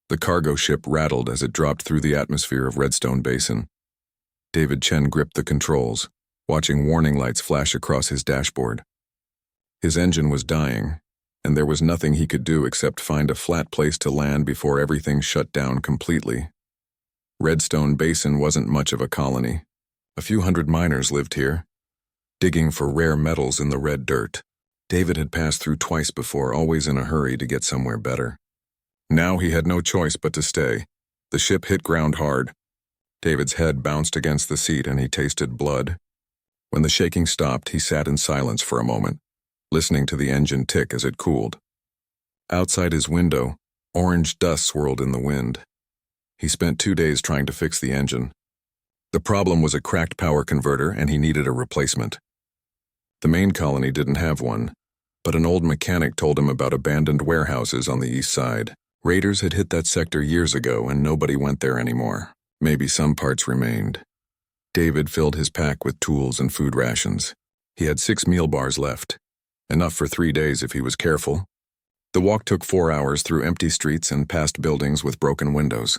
The cargo ship rattled as it dropped through the atmosphere of Redstone Basin. David Chen gripped the controls, watching warning lights flash across his dashboard. His engine was dying, and there was nothing he could do except find a flat place to land before everything shut down completely. Redstone Basin wasn't much of a colony. A few hundred miners lived here, digging for rare metals in the red dirt. David had passed through twice before, always in a hurry to get somewhere better. Now he had no choice but to stay. The ship hit ground hard. David's head bounced against the seat and he tasted blood. When the shaking stopped, he sat in silence for a moment, listening to the engine tick as it cooled. Outside his window, orange dust swirled in the wind. He spent 2 days trying to fix the engine. The problem was a cracked power converter and he needed a replacement. The main colony didn't have one, but an old mechanic told him about abandoned warehouses on the east side. Raiders had hit that sector years ago and nobody went there anymore. Maybe some parts remained. David filled his pack with tools and food rations. He had 6 meal bars left, enough for 3 days if he was careful. The walk took 4 hours through empty streets and past buildings with broken windows.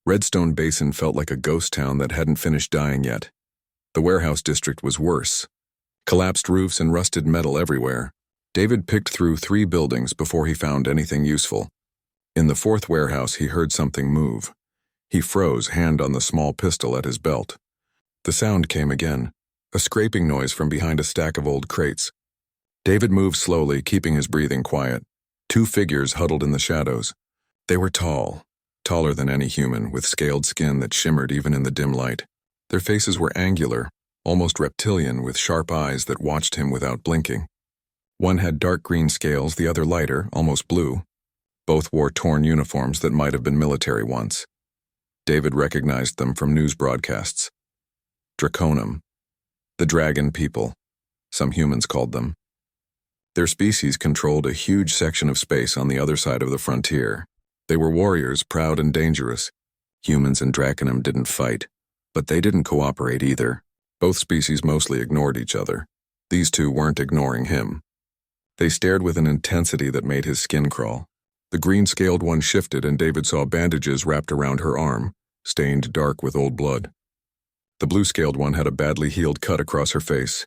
Redstone Basin felt like a ghost town that hadn't finished dying yet. The warehouse district was worse. Collapsed roofs and rusted metal everywhere. David picked through 3 buildings before he found anything useful. In the 4th warehouse, he heard something move. He froze, hand on the small pistol at his belt. The sound came again, a scraping noise from behind a stack of old crates. David moved slowly, keeping his breathing quiet. 2 figures huddled in the shadows. They were tall, taller than any human, with scaled skin that shimmered even in the dim light. Their faces were angular, almost reptilian, with sharp eyes that watched him without blinking. One had dark green scales, the other lighter, almost blue. Both wore torn uniforms that might have been military once. David recognized them from news broadcasts. Draconum, the dragon people, some humans called them. Their species controlled a huge section of space on the other side of the frontier. They were warriors, proud and dangerous. Humans and Draconum didn't fight, but they didn't cooperate either. Both species mostly ignored each other. These two weren't ignoring him. They stared with an intensity that made his skin crawl. The green-scaled one shifted and David saw bandages wrapped around her arm, stained dark with old blood. The blue-scaled one had a badly healed cut across her face.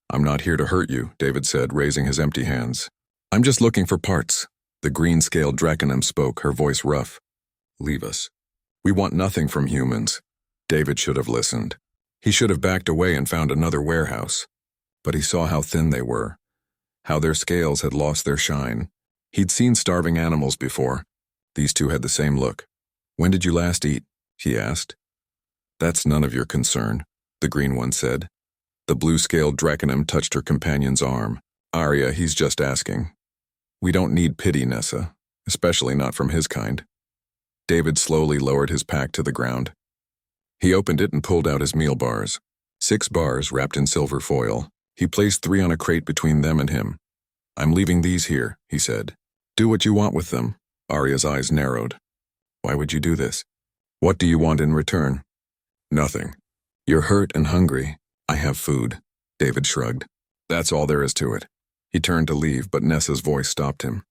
"I'm not here to hurt you," David said, raising his empty hands. "I'm just looking for parts." The green-scaled Draconum spoke, her voice rough. "Leave us. We want nothing from humans." David should have listened. He should have backed away and found another warehouse. But he saw how thin they were, how their scales had lost their shine. He'd seen starving animals before. These two had the same look. "When did you last eat?" he asked. "That's none of your concern," the green one said. The blue-scaled Draconum touched her companion's arm. "Arya, he's just asking. We don't need pity, Nessa, especially not from his kind." David slowly lowered his pack to the ground. He opened it and pulled out his meal bars. 6 bars wrapped in silver foil. He placed 3 on a crate between them and him. "I'm leaving these here," he said. "Do what you want with them." Arya's eyes narrowed. "Why would you do this?" "What do you want in return?" "Nothing. You're hurt and hungry. I have food." David shrugged. "That's all there is to it." He turned to leave, but Nessa's voice stopped him.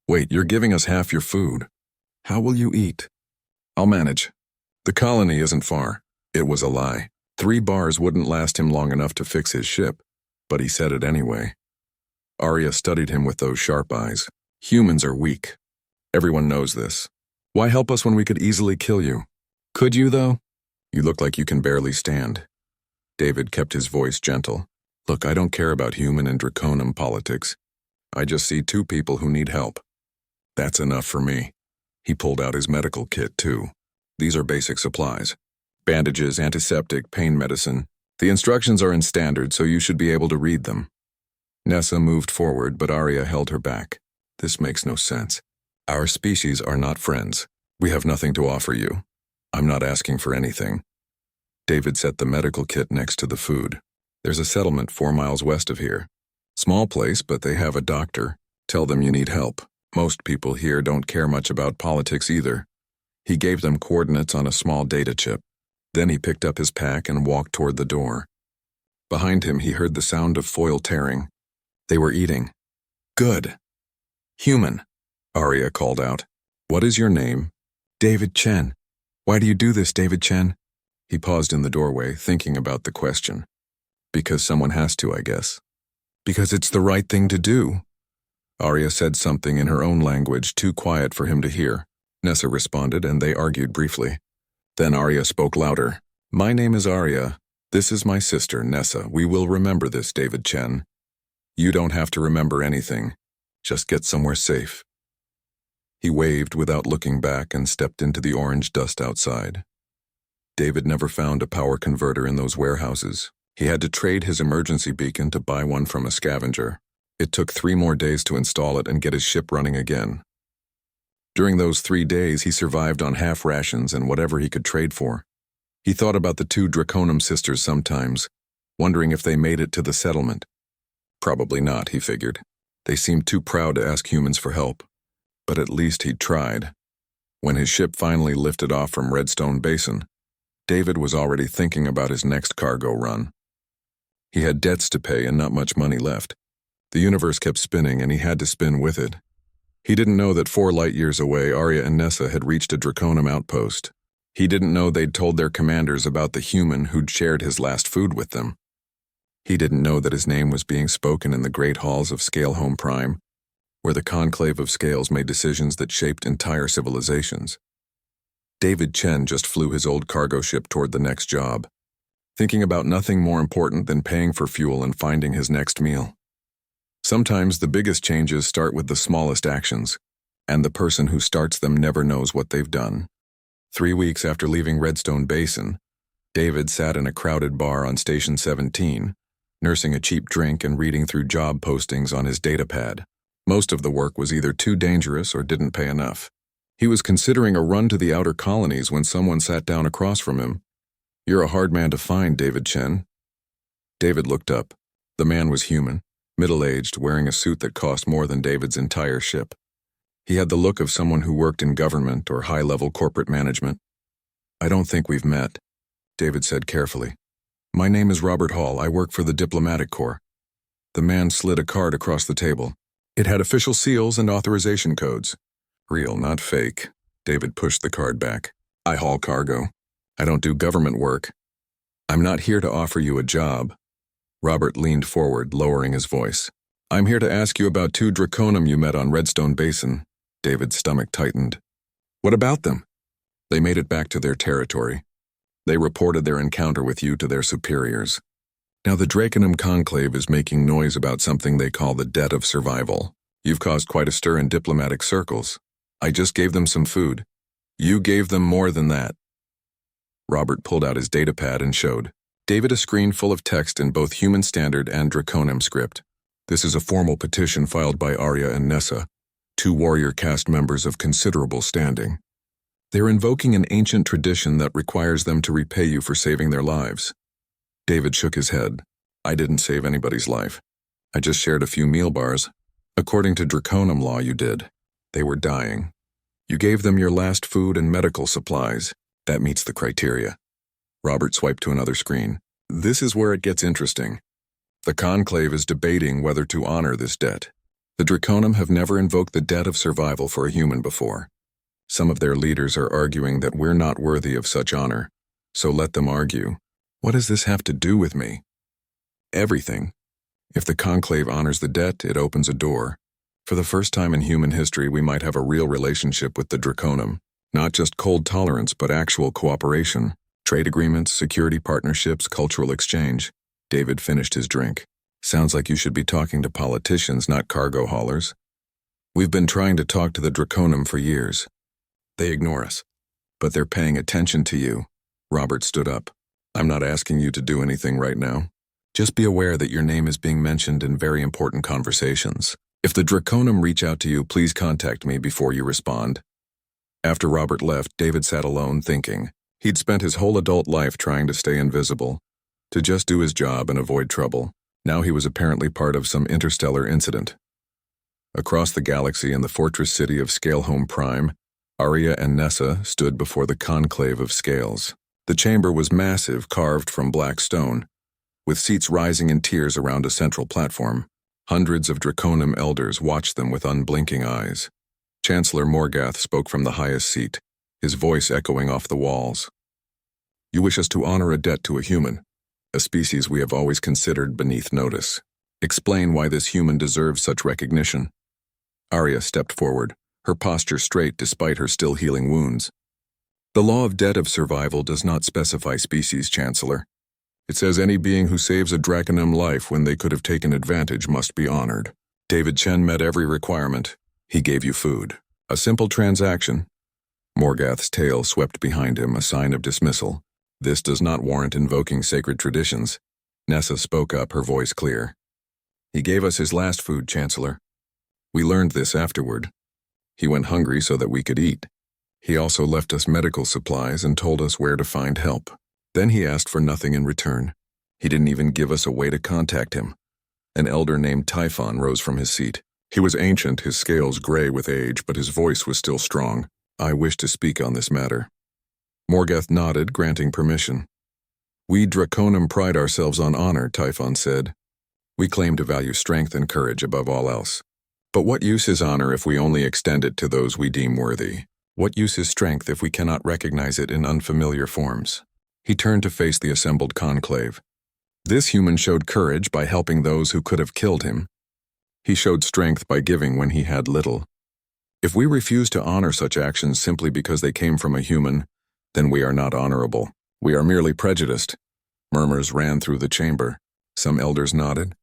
"Wait, you're giving us half your food. How will you eat?" "I'll manage. The colony isn't far." It was a lie. 3 bars wouldn't last him long enough to fix his ship, but he said it anyway. Arya studied him with those sharp eyes. "Humans are weak. Everyone knows this. Why help us when we could easily kill you? Could you, though? You look like you can barely stand." David kept his voice gentle. "Look, I don't care about human and Draconum politics. I just see 2 people who need help. That's enough for me." He pulled out his medical kit, too. "These are basic supplies. Bandages, antiseptic, pain medicine. The instructions are in standard, so you should be able to read them." Nessa moved forward, but Arya held her back. "This makes no sense. Our species are not friends. We have nothing to offer you. I'm not asking for anything." David set the medical kit next to the food. "There's a settlement 4 miles west of here. Small place, but they have a doctor. Tell them you need help. Most people here don't care much about politics either." He gave them coordinates on a small data chip. Then he picked up his pack and walked toward the door. Behind him, he heard the sound of foil tearing. They were eating. "Good. Human," Arya called out. "What is your name?" David Chen. Why do you do this, David Chen? He paused in the doorway, thinking about the question. Because someone has to, I guess. Because it's the right thing to do. Arya said something in her own language, too quiet for him to hear. Nessa responded, and they argued briefly. Then Arya spoke louder. My name is Arya. This is my sister, Nessa. We will remember this, David Chen. You don't have to remember anything. Just get somewhere safe. He waved without looking back and stepped into the orange dust outside. David never found a power converter in those warehouses. He had to trade his emergency beacon to buy one from a scavenger. It took 3 more days to install it and get his ship running again. During those 3 days, he survived on half rations and whatever he could trade for. He thought about the 2 Draconum sisters sometimes, wondering if they made it to the settlement. Probably not, he figured. They seemed too proud to ask humans for help. But at least he'd tried. When his ship finally lifted off from Redstone Basin, David was already thinking about his next cargo run. He had debts to pay and not much money left. The universe kept spinning and he had to spin with it. He didn't know that 4 light years away, Arya and Nessa had reached a Draconum outpost. He didn't know they'd told their commanders about the human who'd shared his last food with them. He didn't know that his name was being spoken in the great halls of Scalehome Prime, where the Conclave of Scales made decisions that shaped entire civilizations. David Chen just flew his old cargo ship toward the next job, thinking about nothing more important than paying for fuel and finding his next meal. Sometimes the biggest changes start with the smallest actions, and the person who starts them never knows what they've done. 3 weeks after leaving Redstone Basin, David sat in a crowded bar on Station 17, nursing a cheap drink and reading through job postings on his datapad. Most of the work was either too dangerous or didn't pay enough. He was considering a run to the outer colonies when someone sat down across from him. You're a hard man to find, David Chen. David looked up. The man was human, middle-aged, wearing a suit that cost more than David's entire ship. He had the look of someone who worked in government or high-level corporate management. I don't think we've met, David said carefully. My name is Robert Hall. I work for the Diplomatic Corps. The man slid a card across the table. It had official seals and authorization codes. Real, not fake. David pushed the card back. I haul cargo. I don't do government work. I'm not here to offer you a job. Robert leaned forward, lowering his voice. I'm here to ask you about 2 Draconum you met on Redstone Basin. David's stomach tightened. What about them? They made it back to their territory. They reported their encounter with you to their superiors. Now the Draconum Conclave is making noise about something they call the debt of survival. You've caused quite a stir in diplomatic circles. I just gave them some food. You gave them more than that. Robert pulled out his datapad and showed David a screen full of text in both Human Standard and Draconum script. This is a formal petition filed by Arya and Nessa, 2 warrior caste members of considerable standing. They're invoking an ancient tradition that requires them to repay you for saving their lives. David shook his head. I didn't save anybody's life. I just shared a few meal bars. According to Draconum law, you did. They were dying. You gave them your last food and medical supplies. That meets the criteria. Robert swiped to another screen. This is where it gets interesting. The Conclave is debating whether to honor this debt. The Draconum have never invoked the debt of survival for a human before. Some of their leaders are arguing that we're not worthy of such honor. So let them argue. What does this have to do with me? Everything. If the Conclave honors the debt, it opens a door. For the first time in human history, we might have a real relationship with the Draconum. Not just cold tolerance, but actual cooperation. Trade agreements, security partnerships, cultural exchange. David finished his drink. Sounds like you should be talking to politicians, not cargo haulers. We've been trying to talk to the Draconum for years. They ignore us. But they're paying attention to you. Robert stood up. I'm not asking you to do anything right now. Just be aware that your name is being mentioned in very important conversations. If the Draconum reach out to you, please contact me before you respond. After Robert left, David sat alone thinking. He'd spent his whole adult life trying to stay invisible, to just do his job and avoid trouble. Now he was apparently part of some interstellar incident. Across the galaxy in the fortress city of Scalehome Prime, Arya and Nessa stood before the Conclave of Scales. The chamber was massive, carved from black stone, with seats rising in tiers around a central platform. Hundreds of Draconum elders watched them with unblinking eyes. Chancellor Morgath spoke from the highest seat. his voice echoing off the walls. "You wish us to honor a debt to a human, a species we have always considered beneath notice. Explain why this human deserves such recognition." Arya stepped forward, her posture straight despite her still healing wounds. "The law of debt of survival does not specify species, Chancellor. It says any being who saves a Draconum life when they could have taken advantage must be honored. David Chen met every requirement. He gave you food. A simple transaction." Morgath's tail swept behind him, a sign of dismissal. "This does not warrant invoking sacred traditions." Nessa spoke up, her voice clear. "He gave us his last food, Chancellor. We learned this afterward. He went hungry so that we could eat. He also left us medical supplies and told us where to find help. Then he asked for nothing in return. He didn't even give us a way to contact him." An elder named Typhon rose from his seat. He was ancient, his scales gray with age, but his voice was still strong. "I wish to speak on this matter." Morgath nodded, granting permission. "We Draconum pride ourselves on honor," Typhon said. "We claim to value strength and courage above all else. But what use is honor if we only extend it to those we deem worthy? What use is strength if we cannot recognize it in unfamiliar forms?" He turned to face the assembled conclave. "This human showed courage by helping those who could have killed him. He showed strength by giving when he had little. If we refuse to honor such actions simply because they came from a human, then we are not honorable. We are merely prejudiced." Murmurs ran through the chamber. Some elders nodded.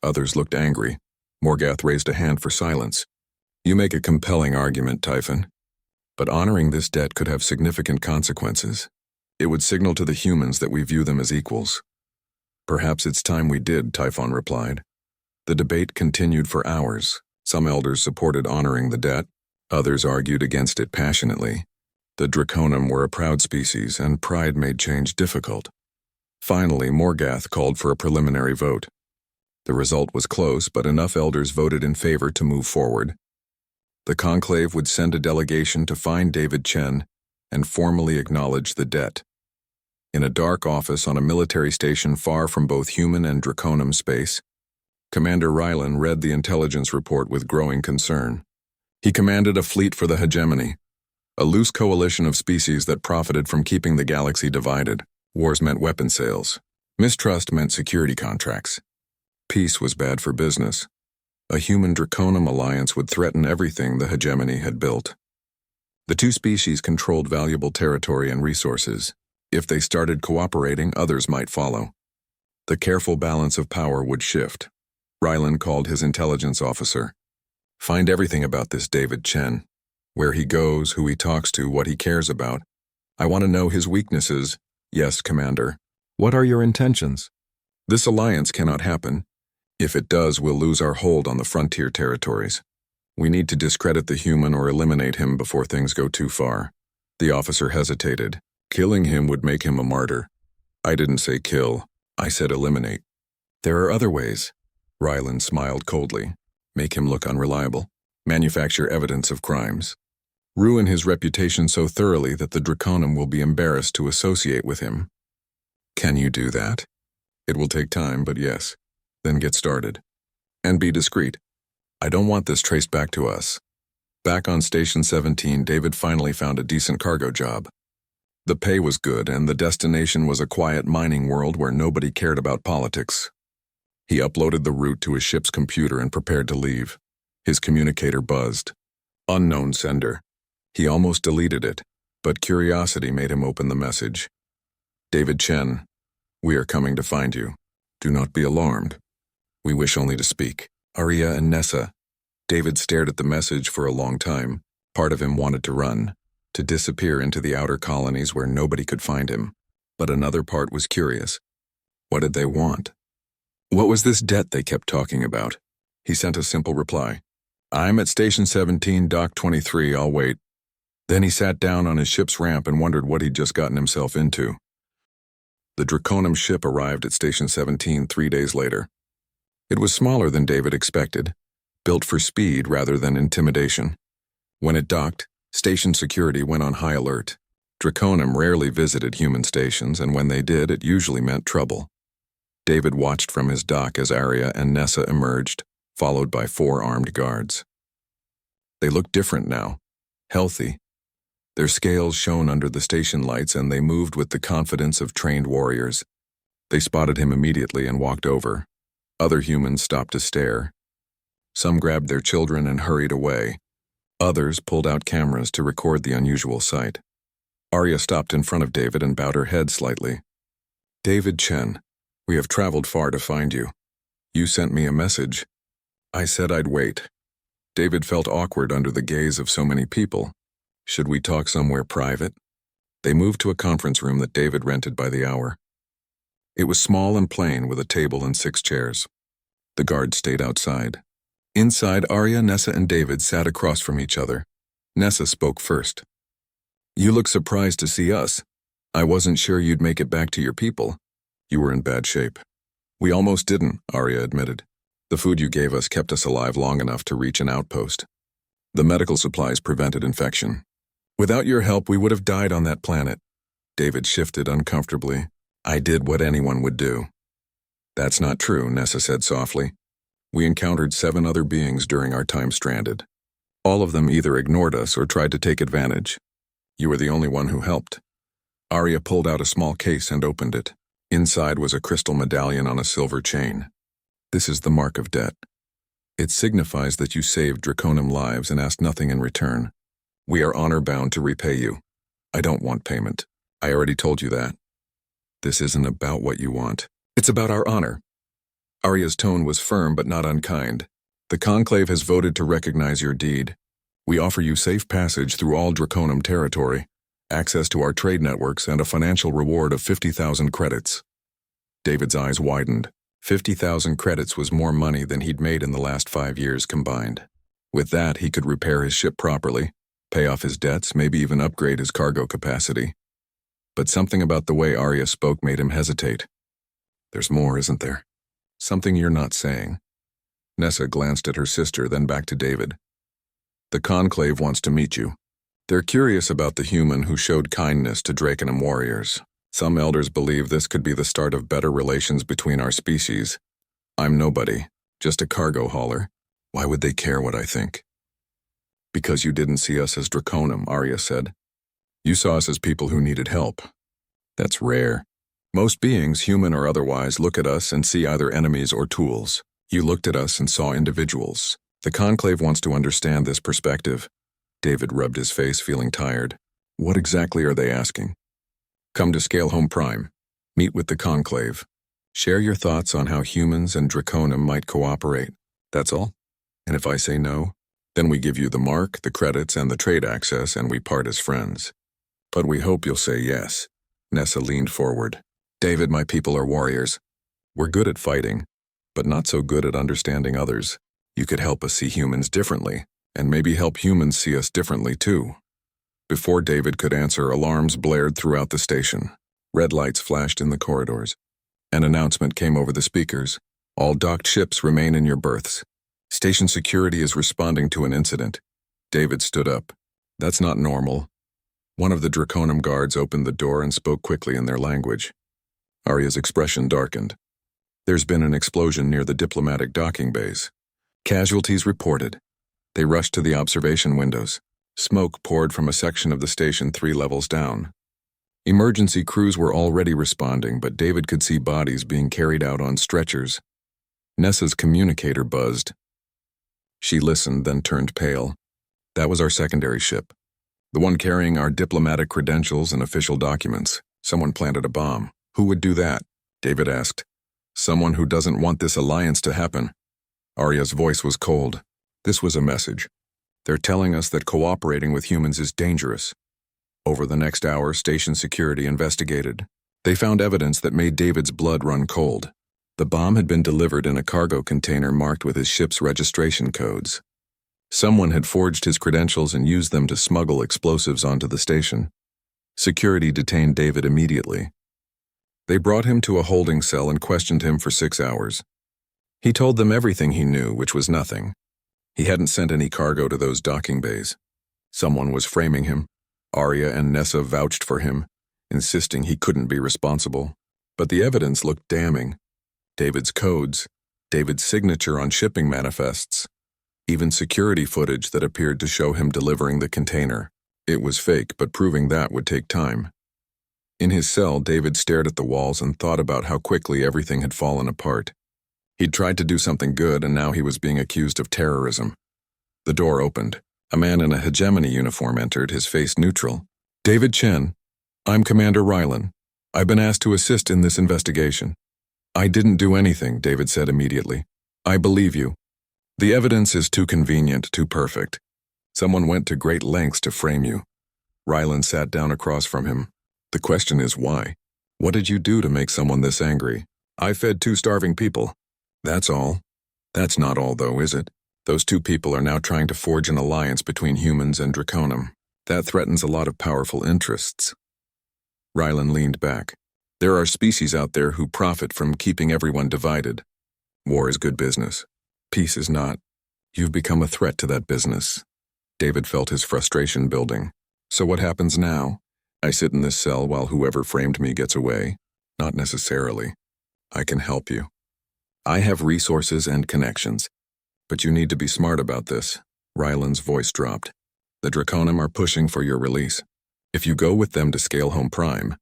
Others looked angry. Morgath raised a hand for silence. "You make a compelling argument, Typhon. But honoring this debt could have significant consequences. It would signal to the humans that we view them as equals." "Perhaps it's time we did," Typhon replied. The debate continued for hours. Some elders supported honoring the debt. Others argued against it passionately. The Draconum were a proud species, and pride made change difficult. Finally, Morgath called for a preliminary vote. The result was close, but enough elders voted in favor to move forward. The conclave would send a delegation to find David Chen and formally acknowledge the debt. In a dark office on a military station far from both human and Draconum space, Commander Rylan read the intelligence report with growing concern. He commanded a fleet for the hegemony, a loose coalition of species that profited from keeping the galaxy divided. Wars meant weapon sales. Mistrust meant security contracts. Peace was bad for business. A human Draconum alliance would threaten everything the hegemony had built. The two species controlled valuable territory and resources. If they started cooperating, others might follow. The careful balance of power would shift. Rylan called his intelligence officer. "Find everything about this David Chen. Where he goes, who he talks to, what he cares about. I want to know his weaknesses." "Yes, Commander." "What are your intentions?" "This alliance cannot happen. If it does, we'll lose our hold on the frontier territories. We need to discredit the human or eliminate him before things go too far." The officer hesitated. "Killing him would make him a martyr." "I didn't say kill. I said eliminate." "There are other ways." Rylan smiled coldly. "Make him look unreliable. Manufacture evidence of crimes. Ruin his reputation so thoroughly that the Draconum will be embarrassed to associate with him." "Can you do that?" "It will take time, but yes. Then get started. And be discreet. I don't want this traced back to us." Back on Station 17, David finally found a decent cargo job. The pay was good, and the destination was a quiet mining world where nobody cared about politics. He uploaded the route to his ship's computer and prepared to leave. His communicator buzzed. Unknown sender. He almost deleted it, but curiosity made him open the message. "David Chen, we are coming to find you. Do not be alarmed. We wish only to speak. Arya and Nessa." David stared at the message for a long time. Part of him wanted to run, to disappear into the outer colonies where nobody could find him. But another part was curious. What did they want? What was this debt they kept talking about? He sent a simple reply. "I'm at Station 17, Dock 23, I'll wait." Then he sat down on his ship's ramp and wondered what he'd just gotten himself into. The Draconum ship arrived at Station 17 3 days later. It was smaller than David expected, built for speed rather than intimidation. When it docked, station security went on high alert. Draconum rarely visited human stations, and when they did, it usually meant trouble. David watched from his dock as Arya and Nessa emerged, followed by 4 armed guards. They looked different now, healthy. Their scales shone under the station lights, and they moved with the confidence of trained warriors. They spotted him immediately and walked over. Other humans stopped to stare. Some grabbed their children and hurried away. Others pulled out cameras to record the unusual sight. Arya stopped in front of David and bowed her head slightly. "David Chen, we have traveled far to find you. You sent me a message. I said I'd wait." David felt awkward under the gaze of so many people. Should we talk somewhere private? They moved to a conference room that David rented by the hour. It was small and plain, with a table and 6 chairs. The guards stayed outside. Inside, Arya, Nessa, and David sat across from each other. Nessa spoke first. "You look surprised to see us. I wasn't sure you'd make it back to your people. You were in bad shape." "We almost didn't," Arya admitted. "The food you gave us kept us alive long enough to reach an outpost. The medical supplies prevented infection. Without your help, we would have died on that planet." David shifted uncomfortably. "I did what anyone would do." "That's not true," Nessa said softly. "We encountered 7 other beings during our time stranded. All of them either ignored us or tried to take advantage. You were the only one who helped." Arya pulled out a small case and opened it. Inside was a crystal medallion on a silver chain. "This is the mark of debt. It signifies that you saved Draconum lives and asked nothing in return. We are honor-bound to repay you. I don't want payment. I already told you that. This isn't about what you want. It's about our honor." Arya's tone was firm but not unkind. "The Conclave has voted to recognize your deed. We offer you safe passage through all Draconum territory, access to our trade networks, and a financial reward of 50,000 credits. David's eyes widened. 50,000 credits was more money than he'd made in the last 5 years combined. With that, he could repair his ship properly, pay off his debts, maybe even upgrade his cargo capacity. But something about the way Arya spoke made him hesitate. "There's more, isn't there? Something you're not saying." Nessa glanced at her sister, then back to David. "The Conclave wants to meet you. They're curious about the human who showed kindness to Draconum warriors. Some elders believe this could be the start of better relations between our species. I'm nobody, just a cargo hauler. Why would they care what I think?" "Because you didn't see us as Draconum," Arya said. "You saw us as people who needed help. That's rare. Most beings, human or otherwise, look at us and see either enemies or tools. You looked at us and saw individuals. The Conclave wants to understand this perspective." David rubbed his face, feeling tired. "What exactly are they asking?" "Come to Scalehome Prime. Meet with the Conclave. Share your thoughts on how humans and Draconum might cooperate. That's all. And if I say no, then we give you the mark, the credits, and the trade access, and we part as friends. But we hope you'll say yes." Nessa leaned forward. "David, my people are warriors. We're good at fighting, but not so good at understanding others. You could help us see humans differently, and maybe help humans see us differently too." Before David could answer, alarms blared throughout the station. Red lights flashed in the corridors. An announcement came over the speakers. "All docked ships remain in your berths. Station security is responding to an incident." David stood up. "That's not normal." One of the Draconum guards opened the door and spoke quickly in their language. Arya's expression darkened. "There's been an explosion near the diplomatic docking bays. Casualties reported." They rushed to the observation windows. Smoke poured from a section of the station 3 levels down. Emergency crews were already responding, but David could see bodies being carried out on stretchers. Nessa's communicator buzzed. She listened, then turned pale. "That was our secondary ship. The one carrying our diplomatic credentials and official documents. Someone planted a bomb." "Who would do that?" David asked. "Someone who doesn't want this alliance to happen." Arya's voice was cold. This was a message. "They're telling us that cooperating with humans is dangerous." Over the next hour, station security investigated. They found evidence that made David's blood run cold. The bomb had been delivered in a cargo container marked with his ship's registration codes. Someone had forged his credentials and used them to smuggle explosives onto the station. Security detained David immediately. They brought him to a holding cell and questioned him for 6 hours. He told them everything he knew, which was nothing. He hadn't sent any cargo to those docking bays. Someone was framing him. Arya and Nessa vouched for him, insisting he couldn't be responsible. But the evidence looked damning. David's codes, David's signature on shipping manifests, even security footage that appeared to show him delivering the container. It was fake, but proving that would take time. In his cell, David stared at the walls and thought about how quickly everything had fallen apart. He'd tried to do something good, and now he was being accused of terrorism. The door opened. A man in a hegemony uniform entered, his face neutral. "David Chen, I'm Commander Rylan. I've been asked to assist in this investigation." "I didn't do anything," David said immediately. "I believe you. The evidence is too convenient, too perfect. Someone went to great lengths to frame you." Rylan sat down across from him. "The question is why? What did you do to make someone this angry?" "I fed 2 starving people. That's all." "That's not all, though, is it? Those 2 people are now trying to forge an alliance between humans and Draconum. That threatens a lot of powerful interests." Rylan leaned back. "There are species out there who profit from keeping everyone divided. War is good business. Peace is not. You've become a threat to that business." David felt his frustration building. "So what happens now? I sit in this cell while whoever framed me gets away?" "Not necessarily. I can help you. I have resources and connections. But you need to be smart about this." Rylan's voice dropped. "The Draconum are pushing for your release. If you go with them to Scalehome Prime,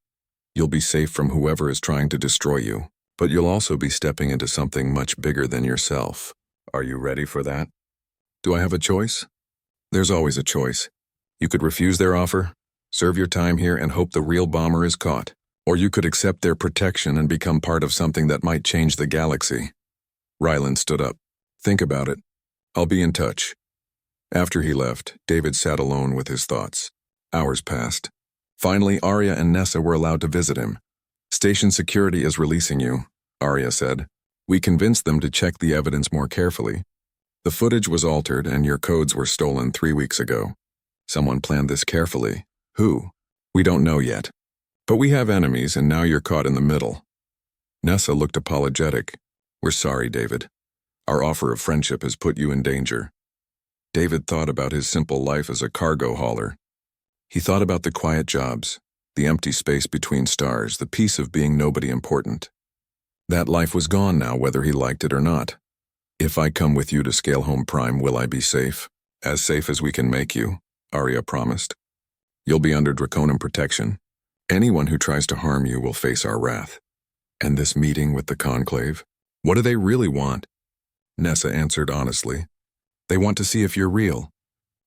you'll be safe from whoever is trying to destroy you. But you'll also be stepping into something much bigger than yourself. Are you ready for that?" "Do I have a choice?" "There's always a choice. You could refuse their offer, serve your time here and hope the real bomber is caught. Or you could accept their protection and become part of something that might change the galaxy." Rylan stood up. "Think about it. I'll be in touch." After he left, David sat alone with his thoughts. Hours passed. Finally, Arya and Nessa were allowed to visit him. "Station security is releasing you," Arya said. "We convinced them to check the evidence more carefully. The footage was altered and your codes were stolen 3 weeks ago. Someone planned this carefully. Who? We don't know yet. But we have enemies and now you're caught in the middle." Nessa looked apologetic. "We're sorry, David. Our offer of friendship has put you in danger." David thought about his simple life as a cargo hauler. He thought about the quiet jobs, the empty space between stars, the peace of being nobody important. That life was gone now, whether he liked it or not. "If I come with you to Scalehome Prime, will I be safe? As safe as we can make you," Arya promised. "You'll be under Draconum protection. Anyone who tries to harm you will face our wrath." "And this meeting with the Conclave? What do they really want?" Nessa answered honestly. "They want to see if you're real.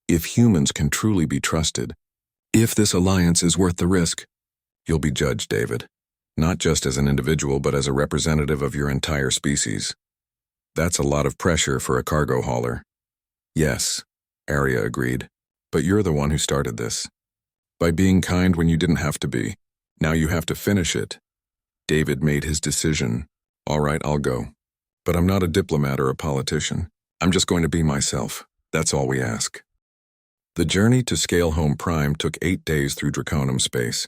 If humans can truly be trusted. If this alliance is worth the risk. You'll be judged, David. Not just as an individual, but as a representative of your entire species. That's a lot of pressure for a cargo hauler." "Yes," Arya agreed. "But you're the one who started this. By being kind when you didn't have to be. Now you have to finish it." David made his decision. "All right, I'll go. But I'm not a diplomat or a politician. I'm just going to be myself. That's all we ask." The journey to Scalehome Prime took 8 days through Draconum space.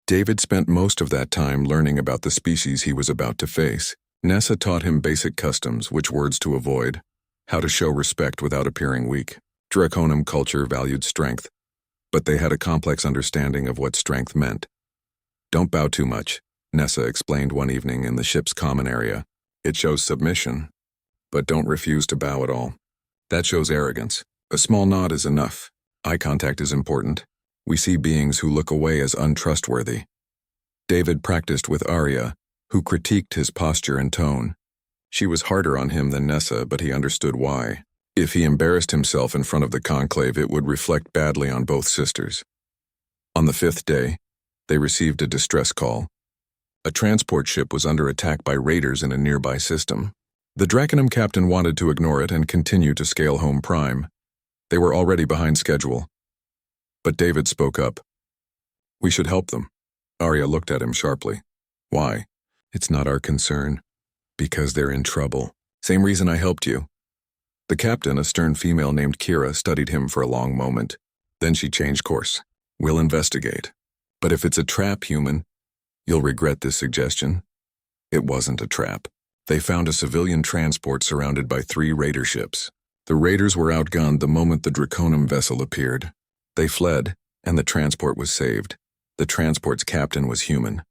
David spent most of that time learning about the species he was about to face. Nessa taught him basic customs, which words to avoid, how to show respect without appearing weak. Draconum culture valued strength, but they had a complex understanding of what strength meant. "Don't bow too much," Nessa explained one evening in the ship's common area. "It shows submission. But don't refuse to bow at all. That shows arrogance. A small nod is enough. Eye contact is important. We see beings who look away as untrustworthy." David practiced with Arya, who critiqued his posture and tone. She was harder on him than Nessa, but he understood why. If he embarrassed himself in front of the Conclave, it would reflect badly on both sisters. On the 5th day, they received a distress call. A transport ship was under attack by raiders in a nearby system. The Draconum captain wanted to ignore it and continue to Scalehome Prime. They were already behind schedule. But David spoke up. "We should help them." Arya looked at him sharply. "Why?" "It's not our concern." "Because they're in trouble. Same reason I helped you." The captain, a stern female named Kira, studied him for a long moment. Then she changed course. "We'll investigate. But if it's a trap, human, you'll regret this suggestion." It wasn't a trap. They found a civilian transport surrounded by 3 raider ships. The raiders were outgunned the moment the Draconum vessel appeared. They fled, and the transport was saved. The transport's captain was human.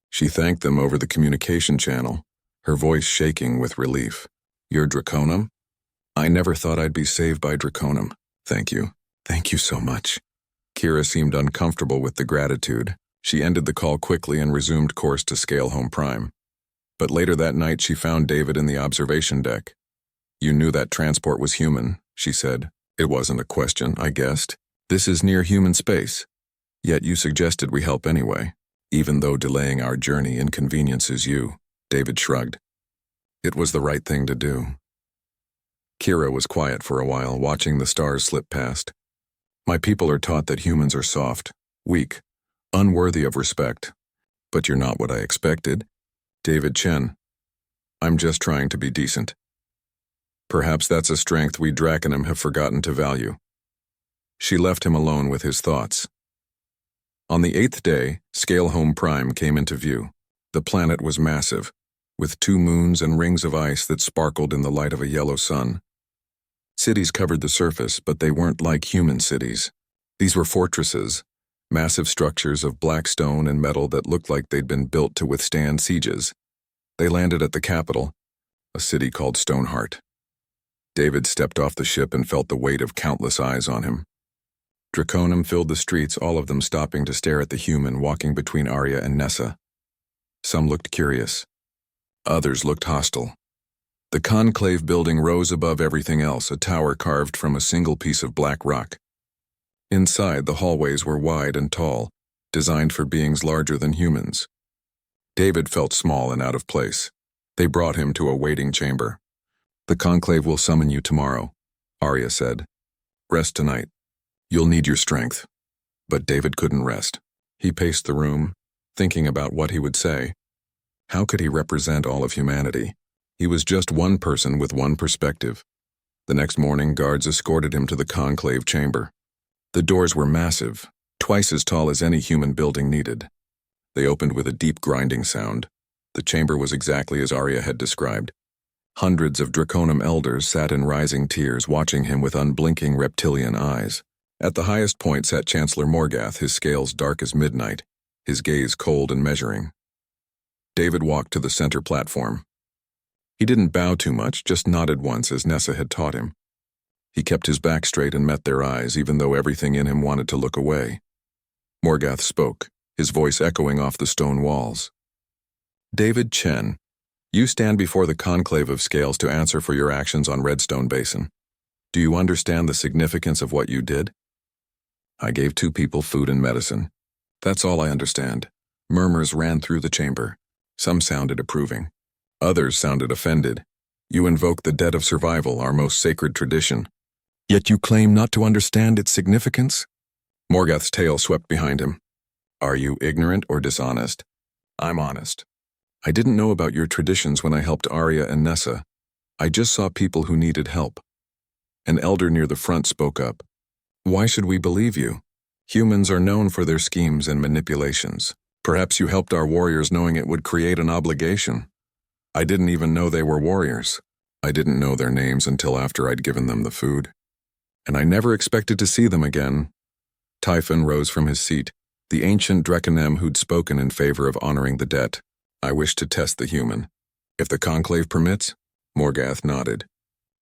She thanked them over the communication channel, her voice shaking with relief. "You're Draconum? I never thought I'd be saved by Draconum. Thank you. Thank you so much." Kira seemed uncomfortable with the gratitude. She ended the call quickly and resumed course to Scalehome Prime. But later that night she found David in the observation deck. "You knew that transport was human," she said. "It wasn't a question, I guessed. This is near human space. Yet you suggested we help anyway, even though delaying our journey inconveniences you." David shrugged. "It was the right thing to do." Kira was quiet for a while, watching the stars slip past. "My people are taught that humans are soft, weak, unworthy of respect. But you're not what I expected. David Chen. I'm just trying to be decent. Perhaps that's a strength we Drakenham have forgotten to value." She left him alone with his thoughts. On the 8th day, Scalehome Prime came into view. The planet was massive, with 2 moons and rings of ice that sparkled in the light of a yellow sun. Cities covered the surface, but they weren't like human cities. These were fortresses, massive structures of black stone and metal that looked like they'd been built to withstand sieges. They landed at the capital, a city called Stoneheart. David stepped off the ship and felt the weight of countless eyes on him. Draconum filled the streets, all of them stopping to stare at the human walking between Arya and Nessa. Some looked curious. Others looked hostile. The Conclave building rose above everything else, a tower carved from a single piece of black rock. Inside, the hallways were wide and tall, designed for beings larger than humans. David felt small and out of place. They brought him to a waiting chamber. "The Conclave will summon you tomorrow," Arya said. "Rest tonight. You'll need your strength." But David couldn't rest. He paced the room, thinking about what he would say. How could he represent all of humanity? He was just one person with one perspective. The next morning, guards escorted him to the Conclave chamber. The doors were massive, twice as tall as any human building needed. They opened with a deep grinding sound. The chamber was exactly as Arya had described. Hundreds of Draconum elders sat in rising tiers, watching him with unblinking reptilian eyes. At the highest point sat Chancellor Morgath, his scales dark as midnight, his gaze cold and measuring. David walked to the center platform. He didn't bow too much, just nodded once as Nessa had taught him. He kept his back straight and met their eyes, even though everything in him wanted to look away. Morgath spoke, his voice echoing off the stone walls. "David Chen, you stand before the Conclave of Scales to answer for your actions on Redstone Basin. Do you understand the significance of what you did?" "I gave 2 people food and medicine. That's all I understand." Murmurs ran through the chamber. Some sounded approving. Others sounded offended. "You invoke the debt of survival, our most sacred tradition. Yet you claim not to understand its significance?" Morgath's tail swept behind him. "Are you ignorant or dishonest?" "I'm honest. I didn't know about your traditions when I helped Arya and Nessa. I just saw people who needed help." An elder near the front spoke up. "Why should we believe you? Humans are known for their schemes and manipulations. Perhaps you helped our warriors knowing it would create an obligation. I didn't even know they were warriors. I didn't know their names until after I'd given them the food. And I never expected to see them again." Typhon rose from his seat, the ancient Drakenham who'd spoken in favor of honoring the debt. "I wish to test the human. If the Conclave permits?" Morgath nodded.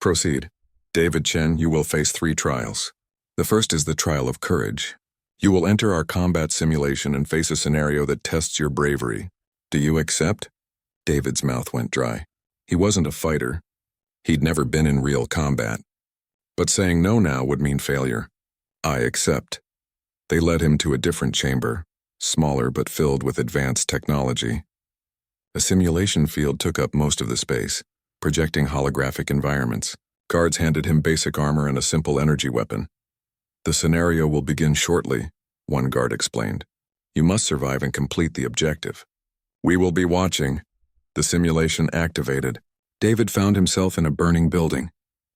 "Proceed. David Chen, you will face 3 trials. The first is the trial of courage. You will enter our combat simulation and face a scenario that tests your bravery. Do you accept?" David's mouth went dry. He wasn't a fighter. He'd never been in real combat. But saying no now would mean failure. "I accept." They led him to a different chamber, smaller but filled with advanced technology. A simulation field took up most of the space, projecting holographic environments. Guards handed him basic armor and a simple energy weapon. "The scenario will begin shortly," one guard explained. "You must survive and complete the objective." "We will be watching." The simulation activated. David found himself in a burning building.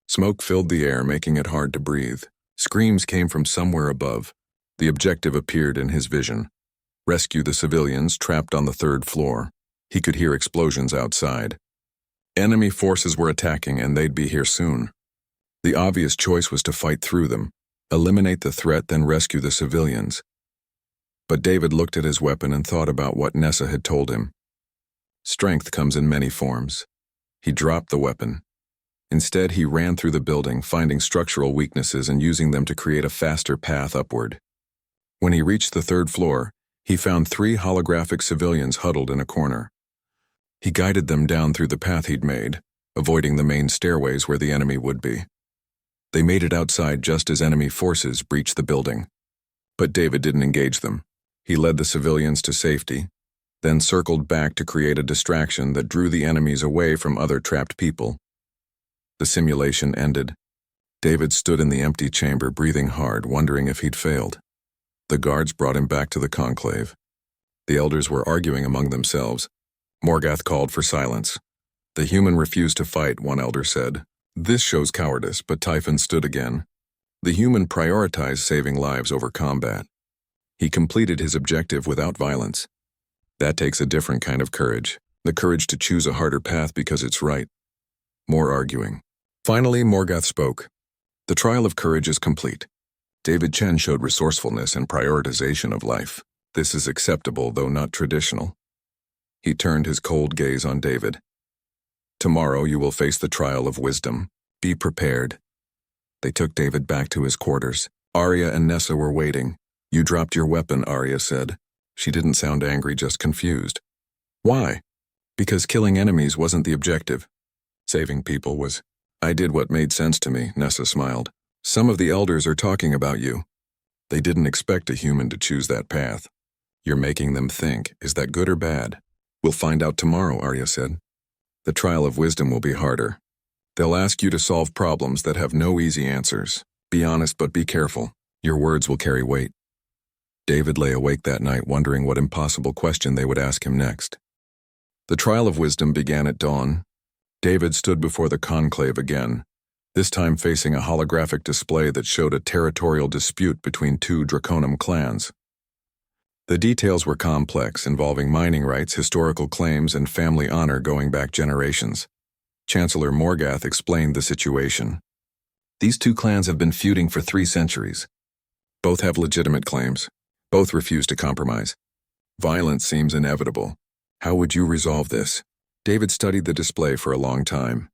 Smoke filled the air, making it hard to breathe. Screams came from somewhere above. The objective appeared in his vision. Rescue the civilians trapped on the 3rd floor. He could hear explosions outside. Enemy forces were attacking, and they'd be here soon. The obvious choice was to fight through them, eliminate the threat, then rescue the civilians. But David looked at his weapon and thought about what Nessa had told him. Strength comes in many forms. He dropped the weapon. Instead, he ran through the building, finding structural weaknesses and using them to create a faster path upward. When he reached the third floor, he found 3 holographic civilians huddled in a corner. He guided them down through the path he'd made, avoiding the main stairways where the enemy would be. They made it outside just as enemy forces breached the building. But David didn't engage them. He led the civilians to safety, then circled back to create a distraction that drew the enemies away from other trapped people. The simulation ended. David stood in the empty chamber, breathing hard, wondering if he'd failed. The guards brought him back to the conclave. The elders were arguing among themselves. Morgoth called for silence. The human refused to fight, one elder said. This shows cowardice, but Typhon stood again. The human prioritized saving lives over combat. He completed his objective without violence. That takes a different kind of courage, the courage to choose a harder path because it's right. More arguing. Finally, Morgoth spoke. The trial of courage is complete. David Chen showed resourcefulness and prioritization of life. This is acceptable, though not traditional. He turned his cold gaze on David. Tomorrow you will face the trial of wisdom. Be prepared. They took David back to his quarters. Arya and Nessa were waiting. You dropped your weapon, Arya said. She didn't sound angry, just confused. Why? Because killing enemies wasn't the objective. Saving people was. I did what made sense to me, Nessa smiled. Some of the elders are talking about you. They didn't expect a human to choose that path. You're making them think. Is that good or bad? We'll find out tomorrow, Arya said. The trial of wisdom will be harder. They'll ask you to solve problems that have no easy answers. Be honest, but be careful. Your words will carry weight. David lay awake that night wondering what impossible question they would ask him next. The trial of wisdom began at dawn. David stood before the conclave again, this time facing a holographic display that showed a territorial dispute between 2 Draconum clans. The details were complex, involving mining rights, historical claims, and family honor going back generations. Chancellor Morgoth explained the situation. These 2 clans have been feuding for 3 centuries. Both have legitimate claims. Both refuse to compromise. Violence seems inevitable. How would you resolve this? David studied the display for a long time.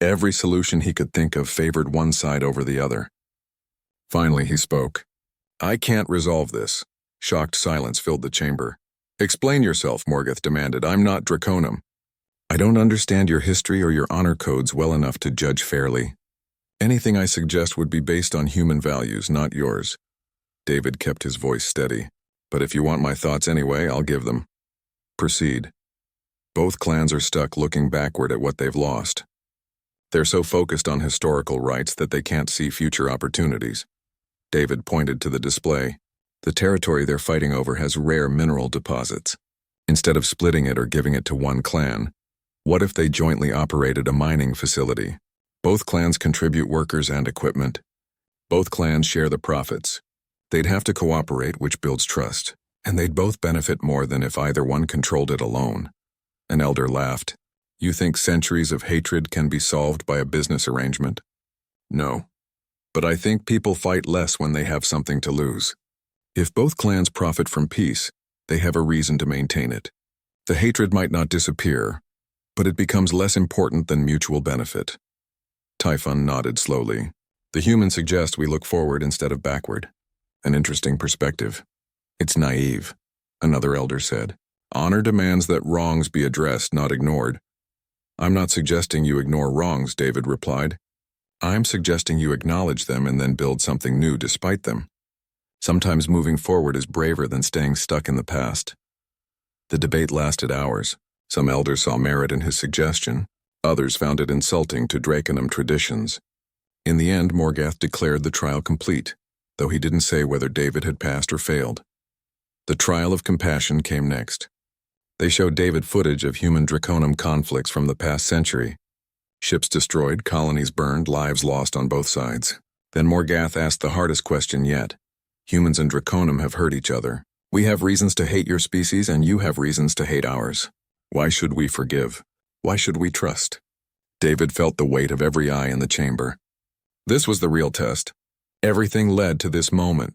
Every solution he could think of favored one side over the other. Finally, he spoke. I can't resolve this. Shocked silence filled the chamber. Explain yourself, Morgoth demanded. I'm not Draconum. I don't understand your history or your honor codes well enough to judge fairly. Anything I suggest would be based on human values, not yours. David kept his voice steady. But if you want my thoughts anyway, I'll give them. Proceed. Both clans are stuck looking backward at what they've lost. They're so focused on historical rights that they can't see future opportunities. David pointed to the display. The territory they're fighting over has rare mineral deposits. Instead of splitting it or giving it to one clan, what if they jointly operated a mining facility? Both clans contribute workers and equipment. Both clans share the profits. They'd have to cooperate, which builds trust, and they'd both benefit more than if either one controlled it alone. An elder laughed. You think centuries of hatred can be solved by a business arrangement? No. But I think people fight less when they have something to lose. If both clans profit from peace, they have a reason to maintain it. The hatred might not disappear, but it becomes less important than mutual benefit. Typhon nodded slowly. The humans suggest we look forward instead of backward. An interesting perspective. It's naive, another elder said. Honor demands that wrongs be addressed, not ignored. I'm not suggesting you ignore wrongs, David replied. I'm suggesting you acknowledge them and then build something new despite them. Sometimes moving forward is braver than staying stuck in the past. The debate lasted hours. Some elders saw merit in his suggestion. Others found it insulting to Draconum traditions. In the end, Morgoth declared the trial complete, though he didn't say whether David had passed or failed. The trial of compassion came next. They showed David footage of human Draconum conflicts from the past century. Ships destroyed, colonies burned, lives lost on both sides. Then Morgoth asked the hardest question yet. Humans and Draconum have hurt each other. We have reasons to hate your species and you have reasons to hate ours. Why should we forgive? Why should we trust? David felt the weight of every eye in the chamber. This was the real test. Everything led to this moment.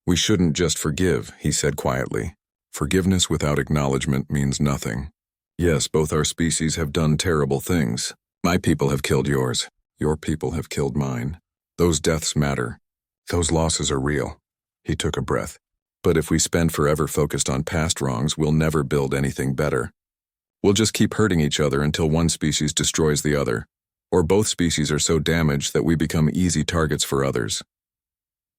We shouldn't just forgive, he said quietly. Forgiveness without acknowledgement means nothing. Yes, both our species have done terrible things. My people have killed yours. Your people have killed mine. Those deaths matter. Those losses are real. He took a breath. But if we spend forever focused on past wrongs, we'll never build anything better. We'll just keep hurting each other until one species destroys the other, or both species are so damaged that we become easy targets for others.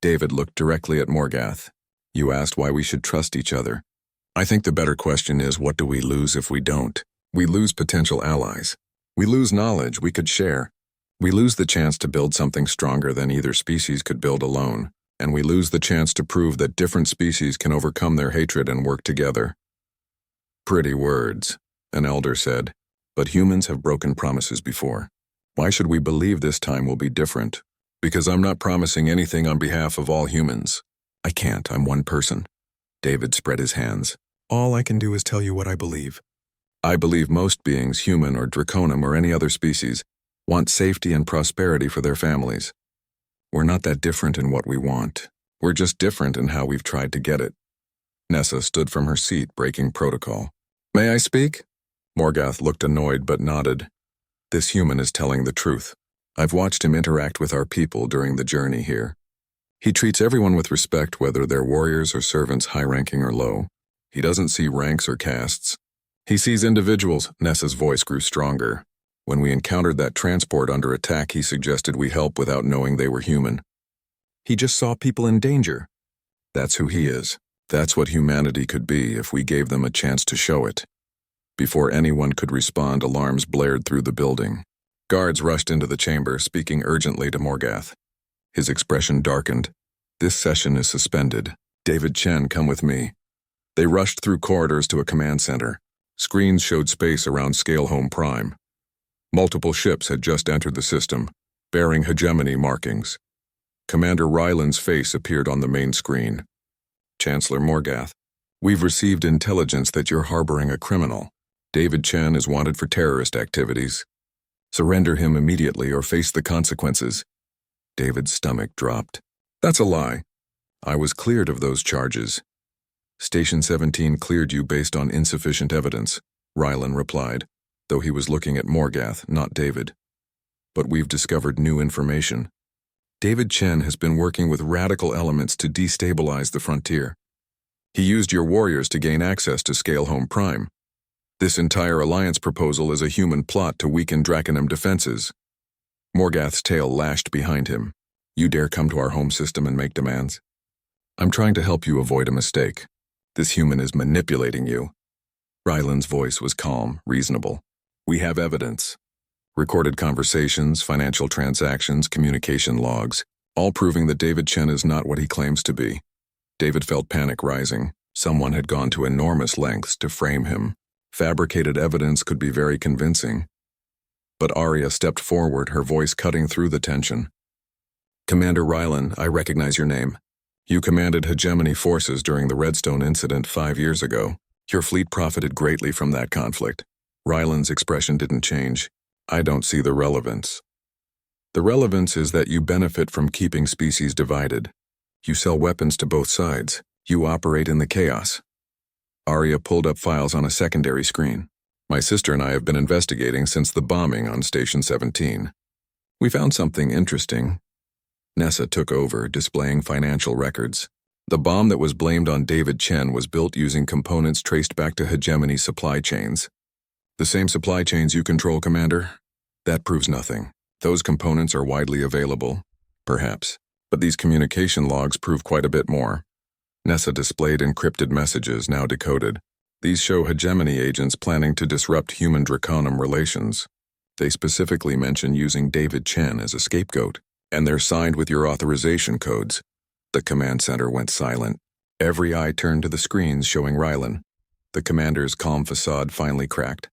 David looked directly at Morgath. You asked why we should trust each other. I think the better question is, what do we lose if we don't? We lose potential allies. We lose knowledge we could share. We lose the chance to build something stronger than either species could build alone, and we lose the chance to prove that different species can overcome their hatred and work together. Pretty words, an elder said, but humans have broken promises before. Why should we believe this time will be different? Because I'm not promising anything on behalf of all humans. I can't, I'm one person. David spread his hands. All I can do is tell you what I believe. I believe most beings, human or Draconum or any other species, want safety and prosperity for their families. We're not that different in what we want. We're just different in how we've tried to get it. Nessa stood from her seat, breaking protocol. May I speak? Morgath looked annoyed but nodded. This human is telling the truth. I've watched him interact with our people during the journey here. He treats everyone with respect, whether they're warriors or servants, high-ranking or low. He doesn't see ranks or castes. He sees individuals. Nessa's voice grew stronger. When we encountered that transport under attack, he suggested we help without knowing they were human. He just saw people in danger. That's who he is. That's what humanity could be if we gave them a chance to show it. Before anyone could respond, alarms blared through the building. Guards rushed into the chamber, speaking urgently to Morgath. His expression darkened. This session is suspended. David Chen, come with me. They rushed through corridors to a command center. Screens showed space around Scalehome Prime. Multiple ships had just entered the system, bearing hegemony markings. Commander Ryland's face appeared on the main screen. Chancellor Morgath, we've received intelligence that you're harboring a criminal. David Chen is wanted for terrorist activities. Surrender him immediately or face the consequences. David's stomach dropped. That's a lie. I was cleared of those charges. Station 17 cleared you based on insufficient evidence, Ryland replied, though he was looking at Morgath, not David. But we've discovered new information. David Chen has been working with radical elements to destabilize the frontier. He used your warriors to gain access to Scalehome Prime. This entire alliance proposal is a human plot to weaken Draconum defenses. Morgath's tail lashed behind him. You dare come to our home system and make demands? I'm trying to help you avoid a mistake. This human is manipulating you. Ryland's voice was calm, reasonable. We have evidence. Recorded conversations, financial transactions, communication logs, all proving that David Chen is not what he claims to be. David felt panic rising. Someone had gone to enormous lengths to frame him. Fabricated evidence could be very convincing. But Arya stepped forward, her voice cutting through the tension. Commander Ryland, I recognize your name. You commanded hegemony forces during the Redstone incident 5 years ago. Your fleet profited greatly from that conflict. Ryland's expression didn't change. I don't see the relevance. The relevance is that you benefit from keeping species divided. You sell weapons to both sides. You operate in the chaos. Arya pulled up files on a secondary screen. My sister and I have been investigating since the bombing on Station 17. We found something interesting. Nessa took over, displaying financial records. The bomb that was blamed on David Chen was built using components traced back to hegemony supply chains. The same supply chains you control, Commander? That proves nothing. Those components are widely available, perhaps, but these communication logs prove quite a bit more. Nessa displayed encrypted messages, now decoded. These show hegemony agents planning to disrupt human-Draconum relations. They specifically mention using David Chen as a scapegoat, and they're signed with your authorization codes. The command center went silent. Every eye turned to the screens showing Ryland. The commander's calm facade finally cracked.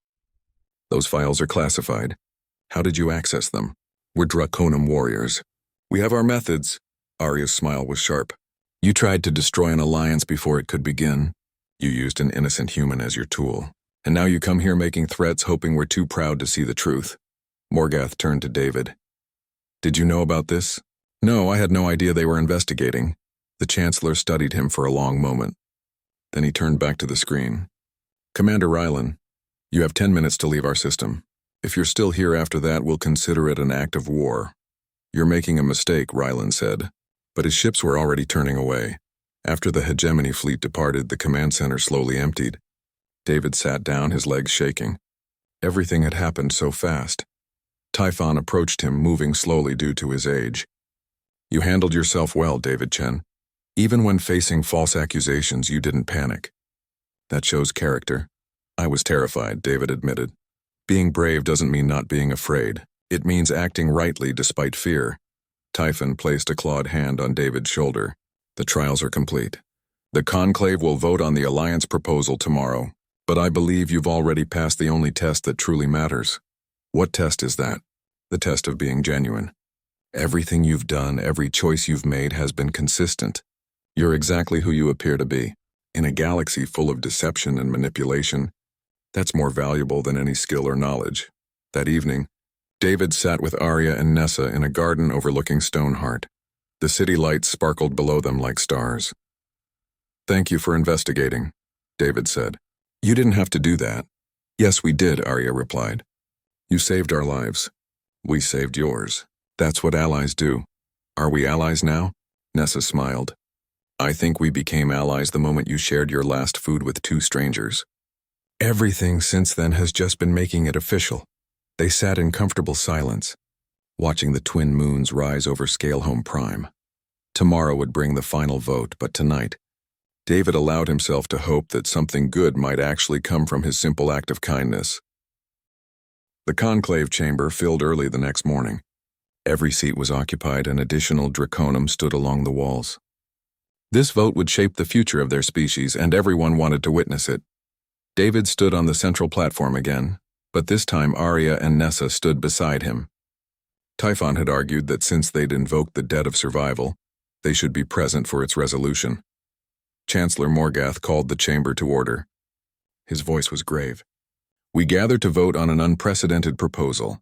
Those files are classified. How did you access them? We're Draconum warriors. We have our methods. Arya's smile was sharp. You tried to destroy an alliance before it could begin. You used an innocent human as your tool. And now you come here making threats, hoping we're too proud to see the truth. Morgath turned to David. Did you know about this? No, I had no idea they were investigating. The Chancellor studied him for a long moment. Then he turned back to the screen. Commander Ryland, you have 10 minutes to leave our system. If you're still here after that, we'll consider it an act of war. You're making a mistake, Ryland said. But his ships were already turning away. After the hegemony fleet departed, the command center slowly emptied. David sat down, his legs shaking. Everything had happened so fast. Typhon approached him, moving slowly due to his age. You handled yourself well, David Chen. Even when facing false accusations, you didn't panic. That shows character. I was terrified, David admitted. Being brave doesn't mean not being afraid. It means acting rightly despite fear. Typhon placed a clawed hand on David's shoulder. The trials are complete. The Conclave will vote on the Alliance proposal tomorrow, but I believe you've already passed the only test that truly matters. What test is that? The test of being genuine. Everything you've done, every choice you've made has been consistent. You're exactly who you appear to be. In a galaxy full of deception and manipulation, that's more valuable than any skill or knowledge. That evening, David sat with Arya and Nessa in a garden overlooking Stoneheart. The city lights sparkled below them like stars. Thank you for investigating, David said. You didn't have to do that. Yes, we did, Arya replied. You saved our lives. We saved yours. That's what allies do. Are we allies now? Nessa smiled. I think we became allies the moment you shared your last food with two strangers. Everything since then has just been making it official. They sat in comfortable silence, watching the twin moons rise over Scalehome Prime. Tomorrow would bring the final vote, but tonight, David allowed himself to hope that something good might actually come from his simple act of kindness. The conclave chamber filled early the next morning. Every seat was occupied and additional draconum stood along the walls. This vote would shape the future of their species, and everyone wanted to witness it. David stood on the central platform again, but this time Arya and Nessa stood beside him. Typhon had argued that since they'd invoked the debt of survival, they should be present for its resolution. Chancellor Morgath called the chamber to order. His voice was grave. We gather to vote on an unprecedented proposal,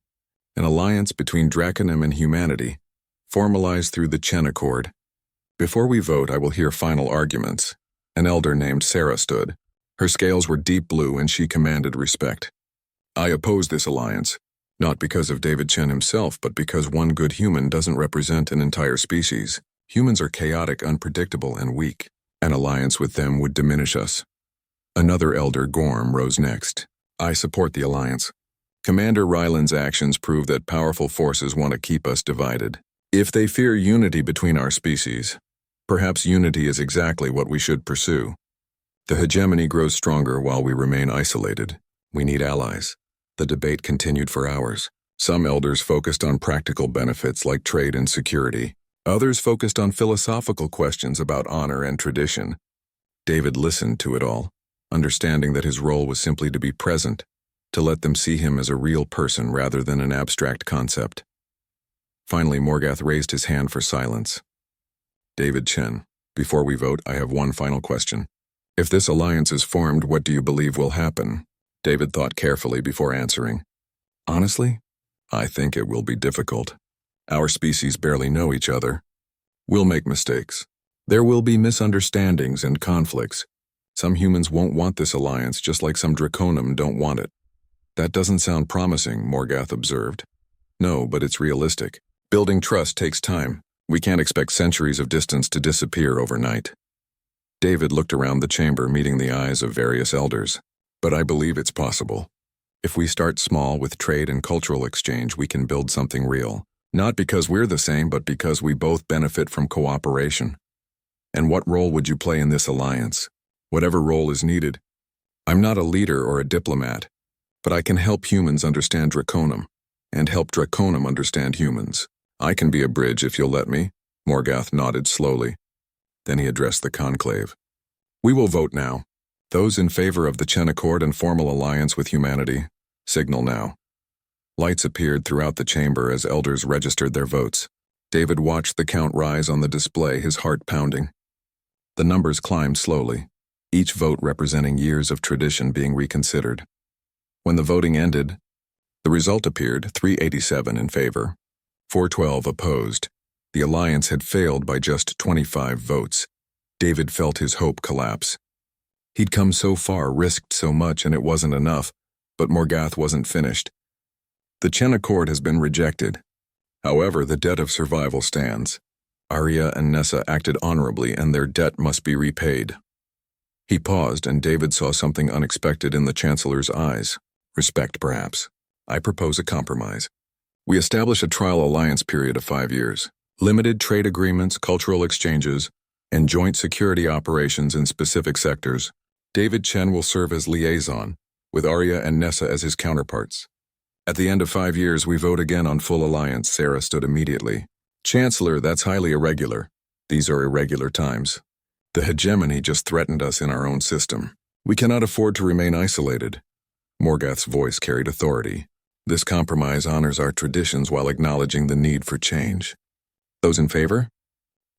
an alliance between Draconum and humanity, formalized through the Chen Accord. Before we vote, I will hear final arguments. An elder named Sarah stood. Her scales were deep blue and she commanded respect. I oppose this alliance, not because of David Chen himself, but because one good human doesn't represent an entire species. Humans are chaotic, unpredictable, and weak. An alliance with them would diminish us. Another elder, Gorm, rose next. I support the alliance. Commander Ryland's actions prove that powerful forces want to keep us divided. If they fear unity between our species, perhaps unity is exactly what we should pursue. The hegemony grows stronger while we remain isolated. We need allies. The debate continued for hours. Some elders focused on practical benefits like trade and security. Others focused on philosophical questions about honor and tradition. David listened to it all, understanding that his role was simply to be present, to let them see him as a real person rather than an abstract concept. Finally, Morgath raised his hand for silence. David Chen, before we vote, I have one final question. If this alliance is formed, what do you believe will happen? David thought carefully before answering. Honestly, I think it will be difficult. Our species barely know each other. We'll make mistakes. There will be misunderstandings and conflicts. Some humans won't want this alliance, just like some draconum don't want it. That doesn't sound promising, Morgath observed. No, but it's realistic. Building trust takes time. We can't expect centuries of distance to disappear overnight. David looked around the chamber, meeting the eyes of various elders. But I believe it's possible. If we start small with trade and cultural exchange, we can build something real. Not because we're the same, but because we both benefit from cooperation. And what role would you play in this alliance? Whatever role is needed. I'm not a leader or a diplomat, but I can help humans understand draconum, and help draconum understand humans. I can be a bridge if you'll let me. Morgath nodded slowly. Then he addressed the conclave. We will vote now. Those in favor of the Chen Accord and formal alliance with humanity, signal now. Lights appeared throughout the chamber as elders registered their votes. David watched the count rise on the display, his heart pounding. The numbers climbed slowly, each vote representing years of tradition being reconsidered. When the voting ended, the result appeared: 387 in favor, 412 opposed. The alliance had failed by just 25 votes. David felt his hope collapse. He'd come so far, risked so much, and it wasn't enough, but Morgath wasn't finished. The Chen Accord has been rejected. However, the debt of survival stands. Arya and Nessa acted honorably and their debt must be repaid. He paused and David saw something unexpected in the Chancellor's eyes. Respect, perhaps. I propose a compromise. We establish a trial alliance period of 5 years. Limited trade agreements, cultural exchanges, and joint security operations in specific sectors. David Chen will serve as liaison, with Arya and Nessa as his counterparts. At the end of 5 years, we vote again on full alliance. Sarah stood immediately. Chancellor, that's highly irregular. These are irregular times. The hegemony just threatened us in our own system. We cannot afford to remain isolated. Morgath's voice carried authority. This compromise honors our traditions while acknowledging the need for change. Those in favor?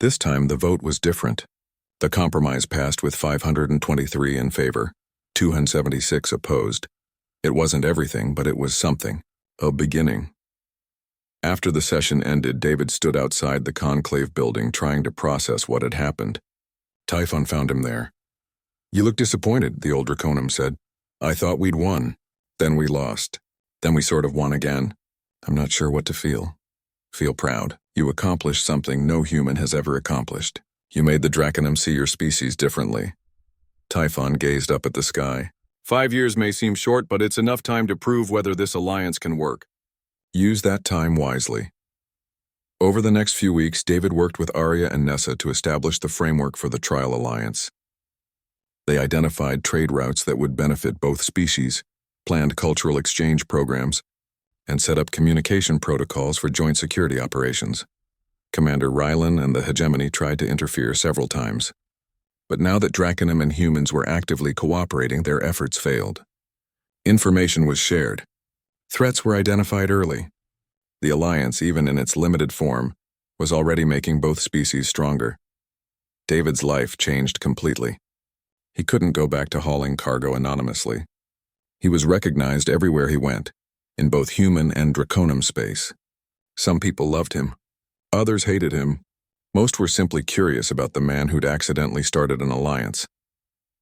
This time the vote was different. The compromise passed with 523 in favor, 276 opposed. It wasn't everything, but it was something. A beginning. After the session ended, David stood outside the Conclave building trying to process what had happened. Typhon found him there. You look disappointed, the old Draconum said. I thought we'd won. Then we lost. Then we sort of won again. I'm not sure what to feel. Feel proud. You accomplished something no human has ever accomplished. You made the Draconum see your species differently. Typhon gazed up at the sky. 5 years may seem short, but it's enough time to prove whether this alliance can work. Use that time wisely. Over the next few weeks, David worked with Arya and Nessa to establish the framework for the trial alliance. They identified trade routes that would benefit both species, planned cultural exchange programs, and set up communication protocols for joint security operations. Commander Rylan and the hegemony tried to interfere several times. But now that Draconum and humans were actively cooperating, their efforts failed. Information was shared. Threats were identified early. The alliance, even in its limited form, was already making both species stronger. David's life changed completely. He couldn't go back to hauling cargo anonymously. He was recognized everywhere he went, in both human and Draconum space. Some people loved him. Others hated him. Most were simply curious about the man who'd accidentally started an alliance.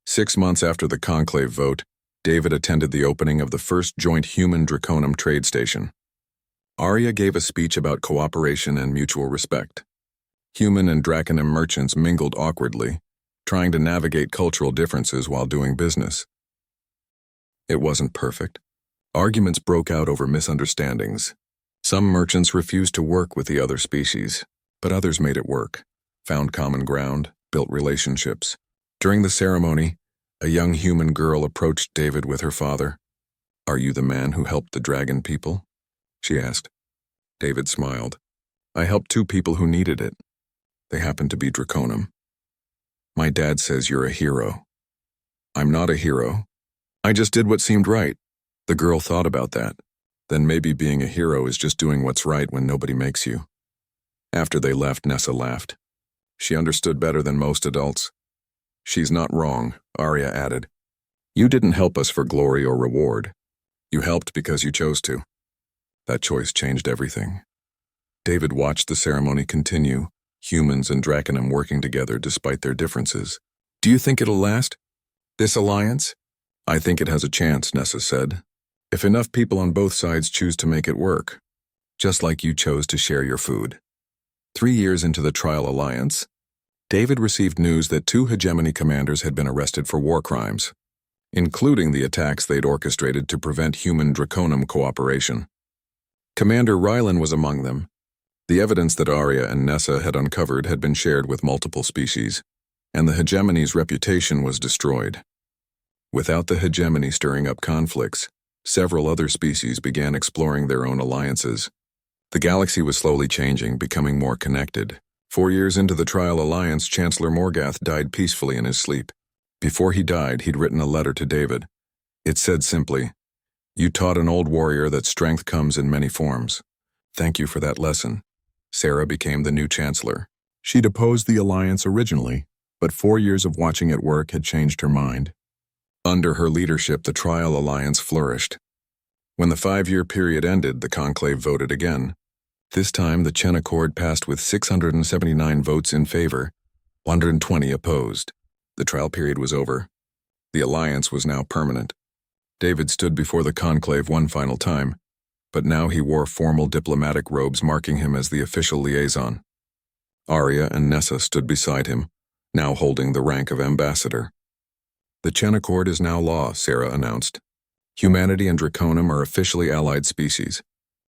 6 months after the Conclave vote, David attended the opening of the first joint human-Draconum trade station. Arya gave a speech about cooperation and mutual respect. Human and Draconum merchants mingled awkwardly, trying to navigate cultural differences while doing business. It wasn't perfect. Arguments broke out over misunderstandings. Some merchants refused to work with the other species, but others made it work, found common ground, built relationships. During the ceremony, a young human girl approached David with her father. Are you the man who helped the dragon people? She asked. David smiled. I helped 2 people who needed it. They happened to be Draconum. My dad says you're a hero. I'm not a hero. I just did what seemed right. The girl thought about that. Then maybe being a hero is just doing what's right when nobody makes you. After they left, Nessa laughed. She understood better than most adults. She's not wrong, Arya added. You didn't help us for glory or reward. You helped because you chose to. That choice changed everything. David watched the ceremony continue, humans and Draconum working together despite their differences. Do you think it'll last? This alliance? I think it has a chance, Nessa said. If enough people on both sides choose to make it work. Just like you chose to share your food. 3 years into the trial alliance, David received news that 2 hegemony commanders had been arrested for war crimes, including the attacks they'd orchestrated to prevent human-Draconum cooperation. Commander Rylan was among them. The evidence that Arya and Nessa had uncovered had been shared with multiple species, and the hegemony's reputation was destroyed. Without the hegemony stirring up conflicts, several other species began exploring their own alliances. The galaxy was slowly changing, becoming more connected. 4 years into the trial alliance, Chancellor Morgath died peacefully in his sleep. Before he died, he'd written a letter to David. It said simply, You taught an old warrior that strength comes in many forms. Thank you for that lesson. Sarah became the new chancellor. She'd opposed the alliance originally, but 4 years of watching it work had changed her mind. Under her leadership, the trial alliance flourished. When the 5-year period ended, the Conclave voted again. This time, the Chen Accord passed with 679 votes in favor, 120 opposed. The trial period was over. The alliance was now permanent. David stood before the Conclave one final time, but now he wore formal diplomatic robes marking him as the official liaison. Arya and Nessa stood beside him, now holding the rank of ambassador. The Chen Accord is now law, Sarah announced. Humanity and Draconum are officially allied species.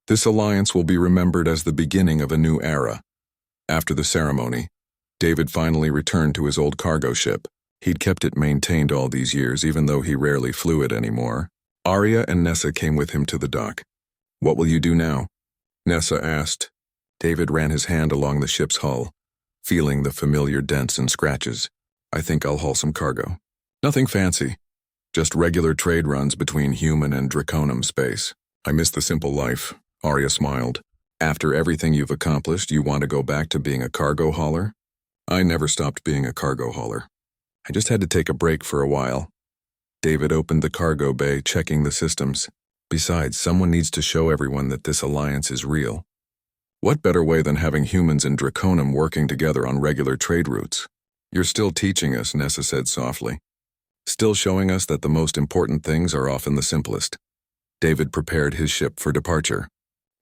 This alliance will be remembered as the beginning of a new era. After the ceremony, David finally returned to his old cargo ship. He'd kept it maintained all these years, even though he rarely flew it anymore. Arya and Nessa came with him to the dock. "What will you do now?" Nessa asked. David ran his hand along the ship's hull, feeling the familiar dents and scratches. "I think I'll haul some cargo. Nothing fancy, just regular trade runs between human and Draconum space. I miss the simple life," Arya smiled. "After everything you've accomplished, you want to go back to being a cargo hauler?" "I never stopped being a cargo hauler. I just had to take a break for a while." David opened the cargo bay, checking the systems. Besides, someone needs to show everyone that this alliance is real. What better way than having humans and Draconum working together on regular trade routes? "You're still teaching us," Nessa said softly. "Still showing us that the most important things are often the simplest." David prepared his ship for departure.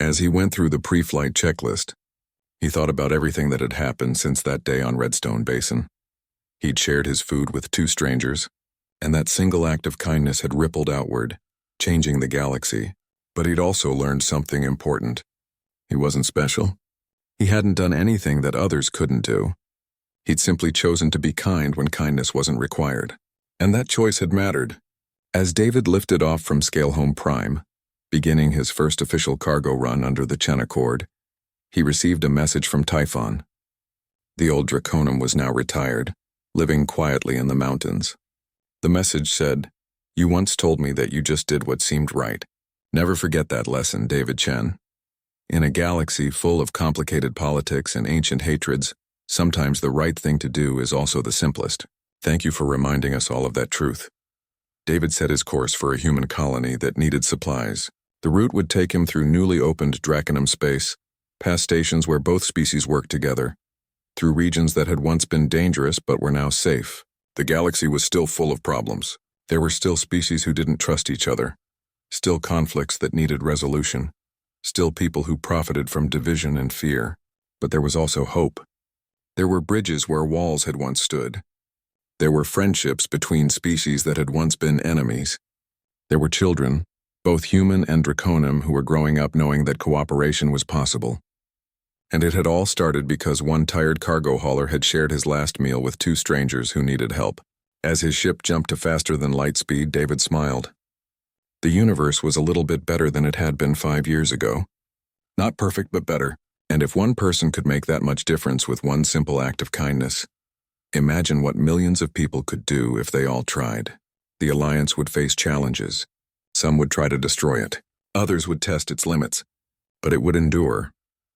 As he went through the pre-flight checklist, he thought about everything that had happened since that day on Redstone Basin. He'd shared his food with 2 strangers, and that single act of kindness had rippled outward, changing the galaxy. But he'd also learned something important. He wasn't special. He hadn't done anything that others couldn't do. He'd simply chosen to be kind when kindness wasn't required. And that choice had mattered. As David lifted off from Scalehome Prime, beginning his first official cargo run under the Chen Accord, he received a message from Typhon. The old Draconum was now retired, living quietly in the mountains. The message said, "You once told me that you just did what seemed right. Never forget that lesson, David Chen. In a galaxy full of complicated politics and ancient hatreds, sometimes the right thing to do is also the simplest. Thank you for reminding us all of that truth." David set his course for a human colony that needed supplies. The route would take him through newly opened Draconum space, past stations where both species worked together, through regions that had once been dangerous but were now safe. The galaxy was still full of problems. There were still species who didn't trust each other, still conflicts that needed resolution, still people who profited from division and fear. But there was also hope. There were bridges where walls had once stood. There were friendships between species that had once been enemies. There were children, both human and Draconum, who were growing up knowing that cooperation was possible. And it had all started because one tired cargo hauler had shared his last meal with 2 strangers who needed help. As his ship jumped to faster than light speed, David smiled. The universe was a little bit better than it had been 5 years ago. Not perfect, but better. And if one person could make that much difference with one simple act of kindness, imagine what millions of people could do if they all tried. The Alliance would face challenges. Some would try to destroy it. Others would test its limits. But it would endure,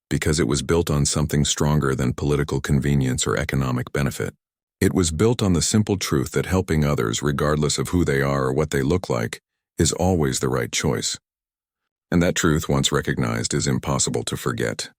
because it was built on something stronger than political convenience or economic benefit. It was built on the simple truth that helping others, regardless of who they are or what they look like, is always the right choice. And that truth, once recognized, is impossible to forget.